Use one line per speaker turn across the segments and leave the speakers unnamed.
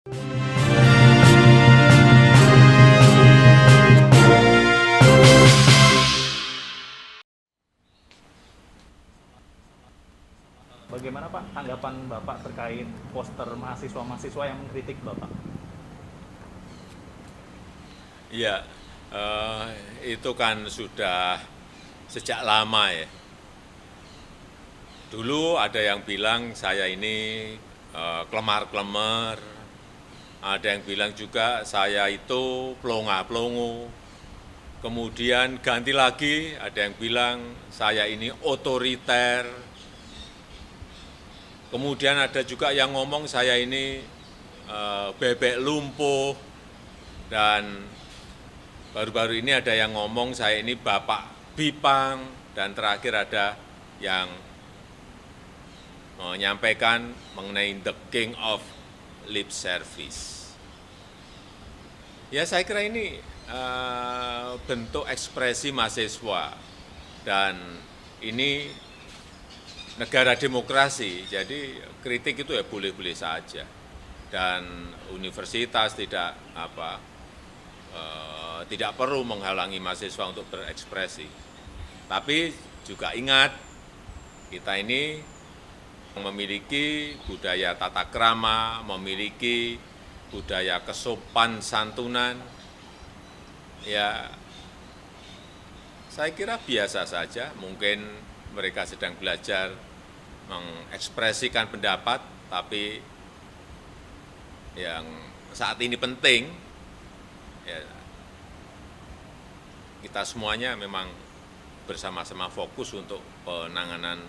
Bagaimana Pak tanggapan Bapak terkait poster mahasiswa-mahasiswa yang mengkritik Bapak?
Ya, itu kan sudah sejak lama ya. Dulu ada yang bilang saya ini kelemar-kelemar, ada yang bilang juga saya itu pelongo-pelongo. Kemudian ganti lagi, ada yang bilang saya ini otoriter. Kemudian ada juga yang ngomong saya ini bebek lumpuh, dan baru-baru ini ada yang ngomong saya ini Bapak Bipang, dan terakhir ada yang menyampaikan mengenai the king of lip service. Ya saya kira ini bentuk ekspresi mahasiswa, dan ini negara demokrasi, jadi kritik itu ya boleh-boleh saja. Dan universitas tidak perlu menghalangi mahasiswa untuk berekspresi. Tapi juga ingat, kita ini memiliki budaya tata krama, memiliki budaya kesopan santunan. Ya, saya kira biasa saja, mungkin mereka sedang belajar mengekspresikan pendapat, tapi yang saat ini penting, ya, kita semuanya memang bersama-sama fokus untuk penanganan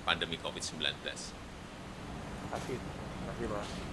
pandemi COVID-19.
Terima kasih.
Terima kasih Pak.